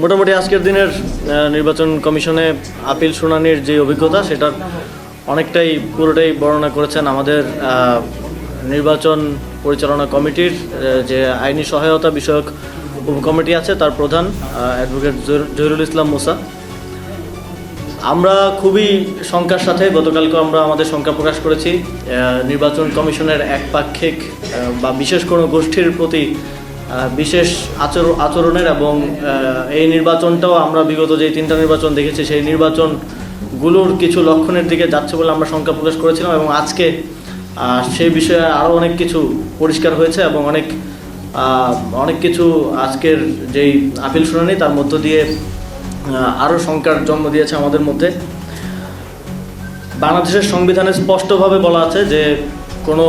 মোটামুটি আজকের দিনের নির্বাচন কমিশনে আপিল শুনানির যে অভিজ্ঞতা সেটার অনেকটাই পুরোটাই বর্ণনা করেছেন আমাদের নির্বাচন পরিচালনা কমিটির যে আইনি সহায়তা বিষয়ক উপকমিটি আছে তার প্রধান অ্যাডভোকেট জহিরুল ইসলাম মুসা। আমরা খুবই শঙ্কার সাথে গতকালকে আমরা আমাদের শঙ্কা প্রকাশ করেছি নির্বাচন কমিশনের একপাক্ষিক বা বিশেষ কোনো গোষ্ঠীর প্রতি বিশেষ আচরণের এবং এই নির্বাচনটাও আমরা বিগত যে 3টা নির্বাচন দেখেছি সেই নির্বাচনগুলোর কিছু লক্ষণের দিকে যাচ্ছে বলে আমরা শঙ্কা প্রকাশ করেছিলাম এবং আজকে সেই বিষয়ে আরও অনেক কিছু পরিষ্কার হয়েছে এবং অনেক কিছু আজকের যেই আপিল শুনানি তার মধ্য দিয়ে আরও শঙ্কার জন্ম দিয়েছে আমাদের মধ্যে। বাংলাদেশের সংবিধানে স্পষ্টভাবে বলা আছে যে কোনো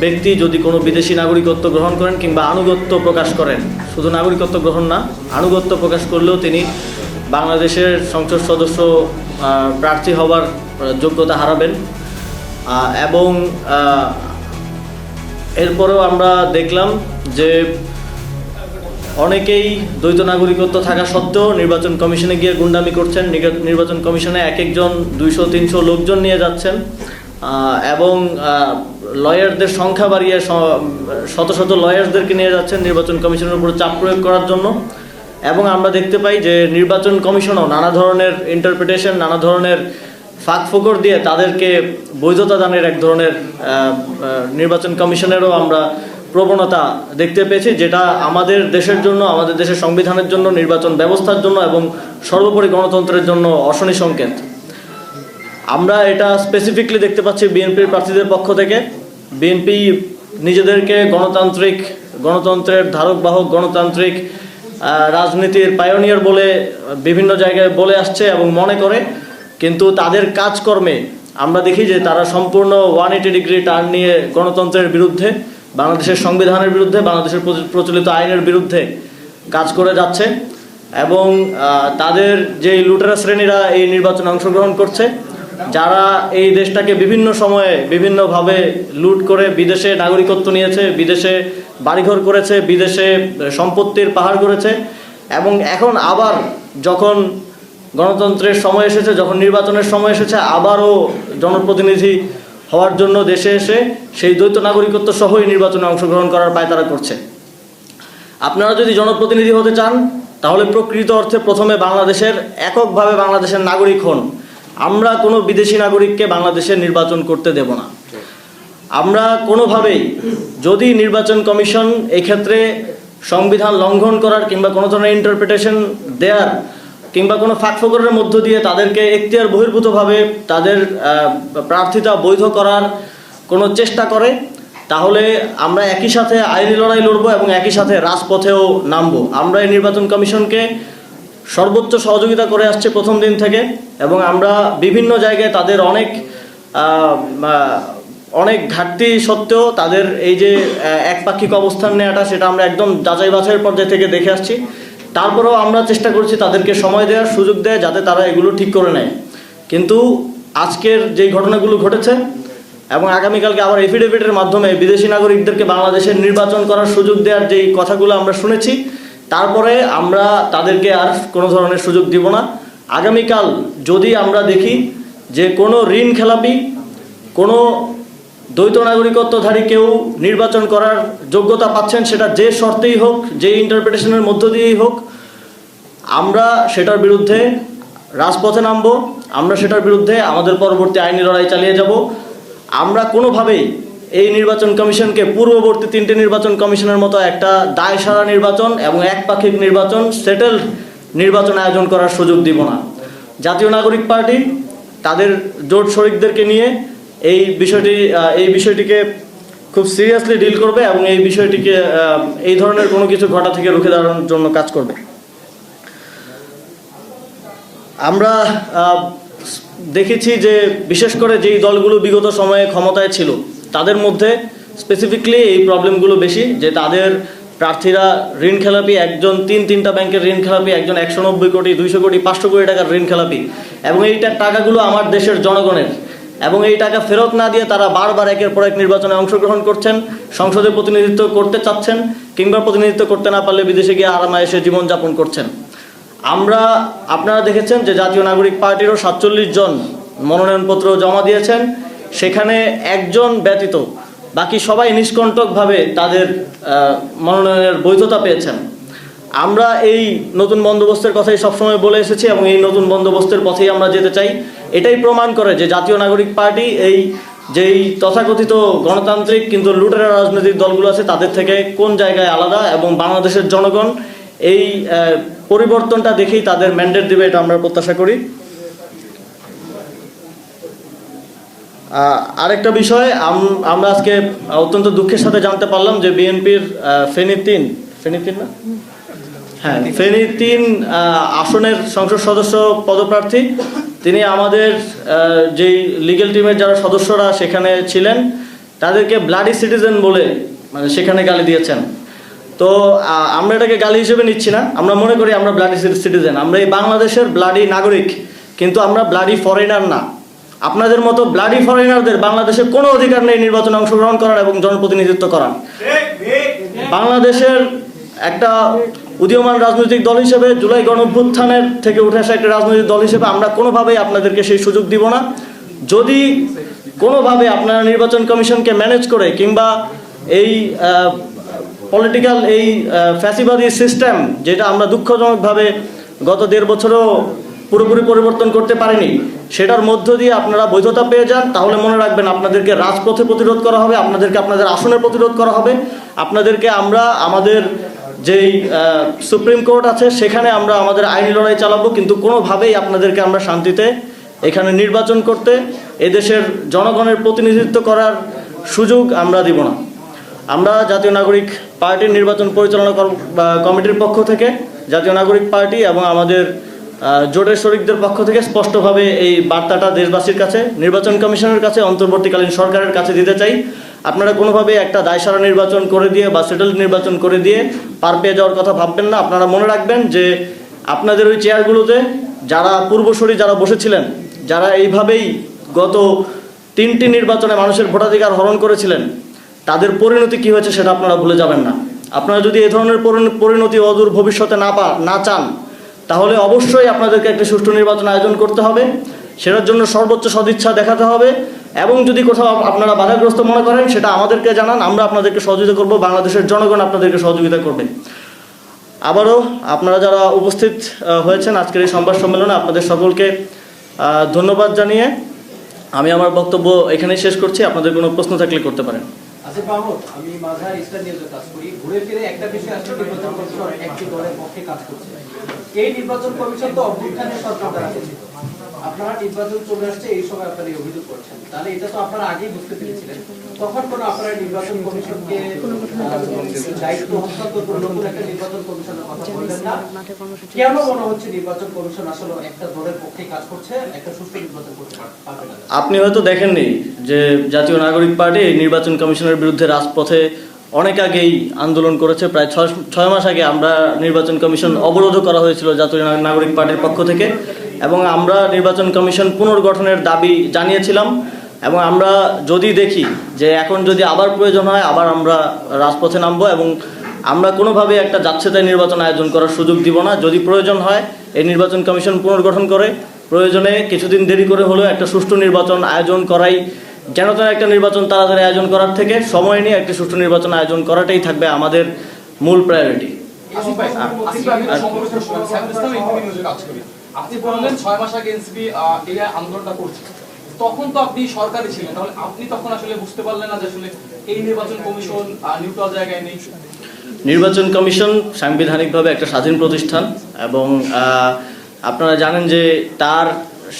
ব্যক্তি যদি কোনো বিদেশি নাগরিকত্ব গ্রহণ করেন কিংবা আনুগত্য প্রকাশ করেন, শুধু নাগরিকত্ব গ্রহণ না, আনুগত্য প্রকাশ করলেও তিনি বাংলাদেশের সংসদ সদস্য প্রার্থী হওয়ার যোগ্যতা হারাবেন। এবং এরপরেও আমরা দেখলাম যে অনেকেই দ্বৈত নাগরিকত্ব থাকা সত্ত্বেও নির্বাচন কমিশনে গিয়ে গুন্ডামি করছেন। নির্বাচন কমিশনে এক একজন 200-300 লোকজন নিয়ে যাচ্ছেন এবং লয়ারদের সংখ্যা বাড়িয়ে শত শত লয়ারদেরকে নিয়ে যাচ্ছেন নির্বাচন কমিশনের উপর চাপ প্রয়োগ করার জন্য। এবং আমরা দেখতে পাই যে নির্বাচন কমিশনও নানা ধরনের ইন্টারপ্রিটেশন, নানা ধরনের ফাঁকফোকর দিয়ে তাদেরকে বৈধতা দানের এক ধরনের নির্বাচন কমিশনেরও আমরা প্রবণতা দেখতে পেয়েছি, যেটা আমাদের দেশের জন্য, আমাদের দেশের সংবিধানের জন্য, নির্বাচন ব্যবস্থার জন্য এবং সর্বোপরি গণতন্ত্রের জন্য অশনি সংকেত। আমরা এটা স্পেসিফিকলি দেখতে পাচ্ছি বিএনপির প্রার্থীদের পক্ষ থেকে। বিএনপি নিজেদেরকে গণতন্ত্রের ধারক বাহক, গণতান্ত্রিক রাজনীতির পায়োনিয়ার বলে বিভিন্ন জায়গায় বলে আসছে এবং মনে করে, কিন্তু তাদের কাজকর্মে আমরা দেখি যে তারা সম্পূর্ণ 180 ডিগ্রি টার্ন নিয়ে গণতন্ত্রের বিরুদ্ধে, বাংলাদেশের সংবিধানের বিরুদ্ধে, বাংলাদেশের প্রচলিত আইনের বিরুদ্ধে কাজ করে যাচ্ছে। এবং তাদের যে লুটেরা শ্রেণীরা এই নির্বাচনে অংশগ্রহণ করছে, যারা এই দেশটাকে বিভিন্ন সময়ে বিভিন্নভাবে লুট করে বিদেশে নাগরিকত্ব নিয়েছে, বিদেশে বাড়িঘর করেছে, বিদেশে সম্পত্তির পাহাড় করেছে, এবং এখন আবার যখন গণতন্ত্রের সময় এসেছে, যখন নির্বাচনের সময় এসেছে, আবারও জনপ্রতিনিধি হওয়ার জন্য দেশে এসে সেই দ্বৈত নাগরিকত্ব সহই নির্বাচনে অংশগ্রহণ করার পায়তারা করছে। আপনারা যদি জনপ্রতিনিধি হতে চান তাহলে প্রকৃত অর্থে প্রথমে এককভাবে বাংলাদেশের নাগরিক হন। আমরা কোনো বিদেশি নাগরিককে বাংলাদেশে নির্বাচন করতে দেব না। আমরা কোনোভাবেই, যদি নির্বাচন কমিশন এই ক্ষেত্রে সংবিধান লঙ্ঘন করার কিংবা কোনো ধরনের ইন্টারপ্রিটেশন দেওয়ার কিংবা কোনো ফাঁকফোকরের মধ্য দিয়ে তাদেরকে এখতিয়ার বহির্ভূতভাবে তাদের প্রার্থিতা বৈধ করার কোনো চেষ্টা করে, তাহলে আমরা একই সাথে আইনি লড়াই লড়ব এবং একই সাথে রাজপথেও নামব। আমরা এই নির্বাচন কমিশনকে সর্বোচ্চ সহযোগিতা করে আসছে প্রথম দিন থেকে, এবং আমরা বিভিন্ন জায়গায় তাদের অনেক ঘাটতি সত্ত্বেও তাদের এই যে একপাক্ষিক অবস্থান নেওয়াটা, সেটা আমরা একদম যাচাই বাছাইয়ের পর্যায়ে থেকে দেখে আসছি। তারপরেও আমরা চেষ্টা করছি তাদেরকে সময় দেওয়ার, সুযোগ দেয় যাতে তারা এগুলো ঠিক করে নেয়। কিন্তু আজকের যেই ঘটনাগুলো ঘটেছে এবং আগামীকালকে আবার এফিডেভিটের মাধ্যমে বিদেশি নাগরিকদেরকে বাংলাদেশের নির্বাচন করার সুযোগ দেওয়ার যেই কথাগুলো আমরা শুনেছি, তারপরে আমরা তাদেরকে আর কোনো ধরনের সুযোগ দিব না। আগামীকাল যদি আমরা দেখি যে কোনো ঋণ খেলাপি, কোনো দ্বৈত নাগরিকত্বধারী কেউ নির্বাচন করার যোগ্যতা পাচ্ছেন, সেটা যে শর্তেই হোক, যে ইন্টারপ্রিটেশনের মধ্য দিয়েই হোক, আমরা সেটার বিরুদ্ধে রাজপথে নামব। আমরা সেটার বিরুদ্ধে আমাদের পরবর্তী আইনি লড়াই চালিয়ে যাব। আমরা কোনোভাবেই এই নির্বাচন কমিশনকে পূর্ববর্তী 3টে নির্বাচন কমিশনের মতো একটা দায়সারা নির্বাচন এবং একপাক্ষিক নির্বাচন, সেটেলড নির্বাচন আয়োজন করার সুযোগ দিব না। জাতীয় নাগরিক পার্টি তাদের জোট শরিকদেরকে নিয়ে এই বিষয়টিকে খুব সিরিয়াসলি ডিল করবে এবং এই বিষয়টিকে এই ধরনের কোনো কিছু ঘটা থেকে রুখে দাঁড়ানোর জন্য কাজ করবে। আমরা দেখেছি যে বিশেষ করে যেই দলগুলো বিগত সময়ে ক্ষমতায় ছিল, তাদের মধ্যে স্পেসিফিকলি এই প্রবলেমগুলো বেশি, যে তাদের প্রার্থীরা ঋণ খেলাপি, একজন 3টা ব্যাংকের ঋণ খেলাপি, একজন 190 কোটি, 200 কোটি, 500 কোটি টাকার ঋণ খেলাপি, এবং এই টাকাগুলো আমার দেশের জনগণের, এবং এই টাকা ফেরত না দিয়ে তারা বারবার একের পর এক নির্বাচনে অংশগ্রহণ করছেন, সংসদে প্রতিনিধিত্ব করতে চাচ্ছেন, কিংবা প্রতিনিধিত্ব করতে না পারলে বিদেশে গিয়ে আরামায়েশে জীবনযাপন করছেন। আপনারা দেখেছেন যে জাতীয় নাগরিক পার্টিরও 47 জন মনোনয়নপত্র জমা দিয়েছেন, সেখানে একজন ব্যতীত বাকি সবাই নিষ্কণ্টকভাবে তাদের মনোনয়নের বৈধতা পেয়েছেন। আমরা এই নতুন বন্দোবস্তের কথাই সবসময় বলে এসেছি এবং এই নতুন বন্দোবস্তের পথেই আমরা যেতে চাই। এটাই প্রমাণ করে যে জাতীয় নাগরিক পার্টি যেই তথাকথিত গণতান্ত্রিক কিন্তু লুটেরা রাজনৈতিক দলগুলো আছে তাদের থেকে কোন জায়গায় আলাদা, এবং বাংলাদেশের জনগণ এই পরিবর্তনটা দেখেই তাদের ম্যান্ডেট দিবে, এটা আমরা প্রত্যাশা করি। আরেকটা বিষয়, আমরা আজকে অত্যন্ত দুঃখের সাথে জানতে পারলাম যে বিএনপির ফেনী 3 আসনের সংসদ সদস্য পদপ্রার্থী তিনি আমাদের যেই লিগ্যাল টিমের যারা সদস্যরা সেখানে ছিলেন তাদেরকে ব্লাডি সিটিজেন বলে সেখানে গালি দিয়েছেন। তো আমরা এটাকে গালি হিসেবে নিচ্ছি না, আমরা মনে করি আমরা ব্লাডি সিটিজেন, আমরা এই বাংলাদেশের ব্লাডি নাগরিক, কিন্তু আমরা ব্লাডি ফরেনার না। আপনাদের মতো ব্লাডি ফরেনারদের বাংলাদেশে কোনো অধিকার নেই নির্বাচনে অংশগ্রহণ করার এবং জনপ্রতিনিধিত্ব করার। বাংলাদেশের একটা উদীয়মান রাজনৈতিক দল হিসেবে, জুলাই গণঅভ্যুত্থানের থেকে উঠে আসা একটা রাজনৈতিক দল হিসেবে আমরা কোনোভাবেই আপনাদেরকে সেই সুযোগ দিব না। যদি কোনোভাবে আপনারা নির্বাচন কমিশনকে ম্যানেজ করে কিংবা এই পলিটিক্যাল এই ফ্যাসিবাদী সিস্টেম, যেটা আমরা দুঃখজনকভাবে গত 1.5 বছরও পুরোপুরি পরিবর্তন করতে পারিনি, সেটার মধ্য দিয়ে আপনারা বৈধতা পেয়ে যান, তাহলে মনে রাখবেন আপনাদেরকে রাজপথে প্রতিরোধ করা হবে, আপনাদেরকে আপনাদের আসনে প্রতিরোধ করা হবে, আপনাদেরকে আমরা আমাদের যেই সুপ্রিম কোর্ট আছে সেখানে আমরা আমাদের আইনি লড়াই চালাবো, কিন্তু কোনোভাবেই আপনাদেরকে আমরা শান্তিতে এখানে নির্বাচন করতে, এদেশের জনগণের প্রতিনিধিত্ব করার সুযোগ আমরা দিব না। আমরা জাতীয় নাগরিক পার্টির নির্বাচন পরিচালনা কমিটির পক্ষ থেকে, জাতীয় নাগরিক পার্টি এবং আমাদের জোটের শরিকদের পক্ষ থেকে স্পষ্টভাবে এই বার্তাটা দেশবাসীর কাছে, নির্বাচন কমিশনের কাছে, অন্তর্বর্তীকালীন সরকারের কাছে দিতে চাই। আপনারা কোনোভাবে একটা দায়সারা নির্বাচন করে দিয়ে বা সেটেল নির্বাচন করে দিয়ে পার পেয়ে যাওয়ার কথা ভাববেন না। আপনারা মনে রাখবেন যে আপনাদের ওই চেয়ারগুলোতে যারা পূর্বসূরি যারা বসেছিলেন, যারা এইভাবেই গত 3টি নির্বাচনে মানুষের ভোটাধিকার হরণ করেছিলেন, তাদের পরিণতি কী হয়েছে সেটা আপনারা ভুলে যাবেন না। আপনারা যদি এই ধরনের পরিণতি অদূর ভবিষ্যতে না চান, তাহলে অবশ্যই আপনাদেরকে একটি সুষ্ঠু নির্বাচন আয়োজন করতে হবে, সেটার জন্য সর্বোচ্চ সদিচ্ছা দেখাতে হবে, এবং যদি কোথাও আপনারা বাধাগ্রস্ত মনে করেন সেটা আমাদেরকে জানান, আমরা আপনাদেরকে সহযোগিতা করব, বাংলাদেশের জনগণ আপনাদেরকে সহযোগিতা করবে। আবারও আপনারা যারা উপস্থিত হয়েছেন আজকের এই সংবাদ সম্মেলনে, আপনাদের সকলকে ধন্যবাদ জানিয়ে আমি আমার বক্তব্য এখানেই শেষ করছি। আপনাদের কোনো প্রশ্ন থাকলে করতে পারেন। আসিফ মাহমুদ, আমি মাঝার স্টার নিউজে কাজ করি। ঘুরে ফিরে একটা বিষয় আসলে নির্বাচন কমিশন একটি দলের পক্ষে কাজ করছে। এই নির্বাচন কমিশন তো অভ্যুত্থানের সরকার দ্বারা গঠিত। আপনারা নির্বাচন চলে আসছে এই সময় আপনারা অভিযোগ করছেন, তাহলে এটা তো আপনারা আগেই বুঝতে পেরেছিলেন। তখন কোনো আপনারা নির্বাচন কমিশনকে দায়িত্ব হস্তান্তর করে নতুন একটা নির্বাচন কমিশনের কথা বললেন না? কেন মনে হচ্ছে নির্বাচন কমিশন আসলে একটা দলের পক্ষে কাজ করছে, একটা সুষ্ঠু নির্বাচন করতে পারবে না? আপনি হয়তো দেখেননি যে জাতীয় নাগরিক পার্টি এই নির্বাচন কমিশনের বিরুদ্ধে রাজপথে অনেক আগেই আন্দোলন করেছে। প্রায় 6 মাস আগে আমরা নির্বাচন কমিশন অবরোধ করা হয়েছিল জাতীয় নাগরিক পার্টির পক্ষ থেকে, এবং আমরা নির্বাচন কমিশন পুনর্গঠনের দাবি জানিয়েছিলাম। এবং আমরা যদি দেখি যে এখন যদি আবার প্রয়োজন হয়, আবার আমরা রাজপথে নামবো, এবং আমরা কোনোভাবে একটা যাচ্ছেতাই নির্বাচন আয়োজন করার সুযোগ দিব না। যদি প্রয়োজন হয় এই নির্বাচন কমিশন পুনর্গঠন করে প্রয়োজনে কিছুদিন দেরি করে হলেও একটা সুষ্ঠু নির্বাচন আয়োজন করাই, যেন তেন একটা নির্বাচন তাড়াতাড়ি আয়োজন করার থেকে সময় নিয়ে একটি সুষ্ঠু নির্বাচন আয়োজন করাটাই থাকবে আমাদের মূল প্রায়োরিটি। আপনি বললেন 6 মাস আগে এনসিপি এই আন্দোলনটা করছে, তখন তো আপনি সরকারে ছিলেন, তাহলে আপনি তখন আসলে বুঝতে পারলেন না যে আসলে এই নির্বাচন কমিশন নিউট্রাল জায়গায় নেই? নির্বাচন কমিশন সাংবিধানিকভাবে একটা স্বাধীন প্রতিষ্ঠান, এবং আপনারা জানেন যে তার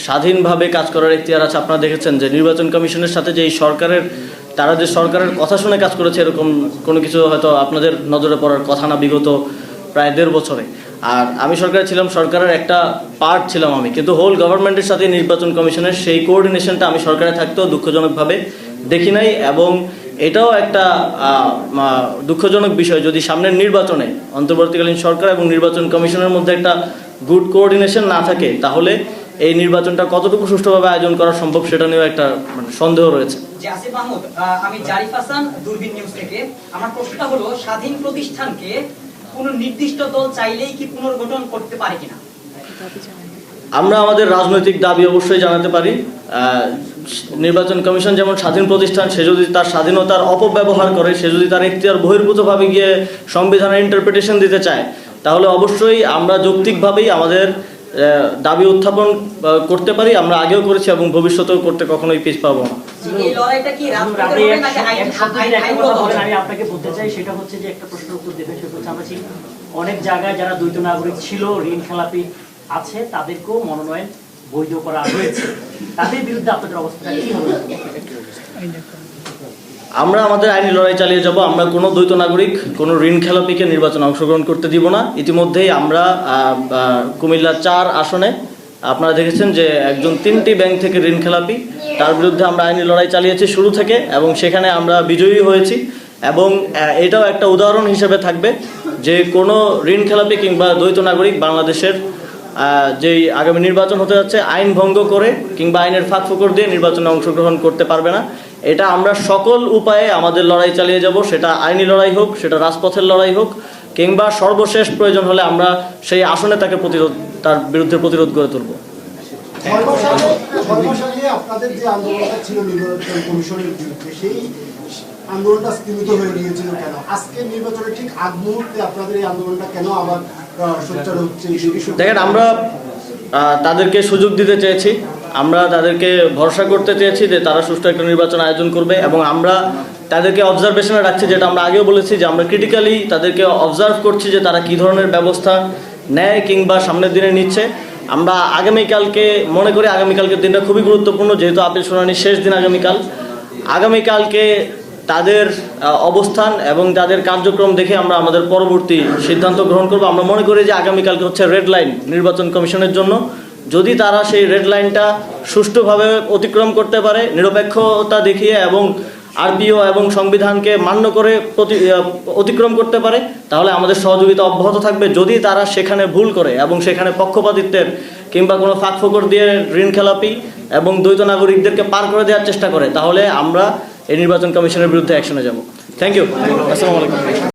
স্বাধীনভাবে কাজ করার এখতিয়ার আছে। আপনারা দেখেছেন যে নির্বাচন কমিশনের সাথে যে তারা যে সরকারের কথা শুনে কাজ করেছে, এরকম কোনো কিছু হয়তো আপনাদের নজরে পড়ার কথা না বিগত প্রায় 1.5 বছরে। আর আমি সরকারে ছিলাম, সরকারের একটা পার্ট ছিলাম আমি, কিন্তু হোল গভর্নমেন্টের সাথে নির্বাচন কমিশনের সেই কোঅর্ডিনেশনটা আমি সরকারে থাকতেও দুঃখজনকভাবে দেখি নাই। এবং এটাও একটা দুঃখজনক বিষয়, যদি সামনের নির্বাচনে অন্তর্বর্তীকালীন সরকার এবং নির্বাচন কমিশনের মধ্যে একটা গুড কোঅর্ডিনেশন না থাকে, তাহলে এই নির্বাচনটা কতটুকু সুষ্ঠুভাবে আয়োজন করা সম্ভব সেটা নিয়েও একটা সন্দেহ রয়েছে। আসিফ মাহমুদ, আমি জারিফ হাসান, দূরবীন নিউজ থেকে। আমার প্রশ্নটা হলো, স্বাধীন প্রতিষ্ঠানকে কোন নির্দিষ্ট দল চাইলেই কি পুনর্গঠন করতে পারে কিনা? আমরা আমাদের রাজনৈতিক দাবি অবশ্যই জানাতে পারি। নির্বাচন কমিশন যেমন স্বাধীন প্রতিষ্ঠান, সে যদি তার স্বাধীনতার অপব্যবহার করে, সে যদি তার এখতিয়ার বহির্ভূতভাবে গিয়ে সংবিধানের ইন্টারপ্রিটেশন দিতে চায়, তাহলে অবশ্যই আমরা যৌক্তিকভাবেই আমাদের দাবি উত্থাপন করতে পারি। আমরা আগেও করেছি এবং ভবিষ্যতেও করতে কখনোই পিছ পাবো না। এই লড়াইটা কি রাজপথে হবে নাকি আইনগত হবে? আমি আপনাকে বলতে চাই সেটা হচ্ছে যে একটা প্রশ্নের উত্তর দেবেন, সেটা হচ্ছে আমরা চিনি অনেক জায়গায় যারা দ্বৈত নাগরিক ছিল, ঋণ খেলাপি আছে, তাদেরকেও মনোনয়ন বৈধ করা হয়েছে। তাদের বিরুদ্ধে আপনাদের অবস্থাটা কি হবে? আমরা আমাদের আইনি লড়াই চালিয়ে যাব। আমরা কোনো দ্বৈত নাগরিক, কোনো ঋণ খেলাপিকে নির্বাচনে অংশগ্রহণ করতে দিব না। ইতিমধ্যেই আমরা কুমিল্লা 4 আসনে আপনারা দেখেছেন যে একজন 3টি ব্যাংক থেকে ঋণ খেলাপি, তার বিরুদ্ধে আমরা আইনি লড়াই চালিয়েছি শুরু থেকে এবং সেখানে আমরা বিজয়ী হয়েছি। এবং এটাও একটা উদাহরণ হিসেবে থাকবে যে কোনো ঋণ খেলাপি কিংবা দ্বৈত নাগরিক বাংলাদেশের যেই আগামী নির্বাচন হতে যাচ্ছে আইন ভঙ্গ করে কিংবা আইনের ফাঁক ফোকর দিয়ে নির্বাচনে অংশগ্রহণ করতে পারবে না। এটা আমরা সকল উপায়ে আমাদের লড়াই চালিয়ে যাব, সেটা আইনি লড়াই হোক, সেটা রাজপথের লড়াই হোক, কিংবা সর্বশেষ প্রয়োজন হলে আমরা সেই আসনে তাকে তার বিরুদ্ধে প্রতিরোধ গড়ে তুলব। সর্বসালে আপনাদের যে আন্দোলনটা ছিল নির্বাচন কমিশনের বিরুদ্ধে, সেই আন্দোলনটা স্থগিত হয়ে গিয়েছিল কেন? আজকের নির্বাচনের ঠিক আগ মুহূর্তে আপনাদের এই আন্দোলনটা কেন আবার সোচ্চার হচ্ছে? দেখেন, আমরা তাদেরকে সুযোগ দিতে চেয়েছি, আমরা তাদেরকে ভরসা করতে চেয়েছি যে তারা সুষ্ঠু একটা নির্বাচন আয়োজন করবে এবং আমরা তাদেরকে অবজারভেশনে রাখছি, যেটা আমরা আগেও বলেছি যে আমরা ক্রিটিক্যালি তাদেরকে অবজার্ভ করছি যে তারা কী ধরনের ব্যবস্থা নেয় কিংবা সামনের দিনে নিচ্ছে। আমরা আগামীকালকে মনে করি আগামীকালকের দিনটা খুবই গুরুত্বপূর্ণ, যেহেতু আপিল শুনানির শেষ দিন আগামীকালকে তাদের অবস্থান এবং তাদের কার্যক্রম দেখে আমরা আমাদের পরবর্তী সিদ্ধান্ত গ্রহণ করব। আমরা মনে করি যে আগামীকালকে হচ্ছে রেড লাইন নির্বাচন কমিশনের জন্য। যদি তারা সেই রেড লাইনটা সুষ্ঠুভাবে অতিক্রম করতে পারে, নিরপেক্ষতা দেখিয়ে এবং আরপিও এবং সংবিধানকে মান্য করে অতিক্রম করতে পারে, তাহলে আমাদের সহযোগিতা অব্যাহত থাকবে। যদি তারা সেখানে ভুল করে এবং সেখানে পক্ষপাতিত্বের কিংবা কোনো ফাঁক ফোকর দিয়ে ঋণ খেলাপি এবং দ্বৈত নাগরিকদেরকে পার করে দেওয়ার চেষ্টা করে, তাহলে আমরা এই নির্বাচন কমিশনের বিরুদ্ধে অ্যাকশনে যাব। Thank you. আসসালামু আলাইকুম।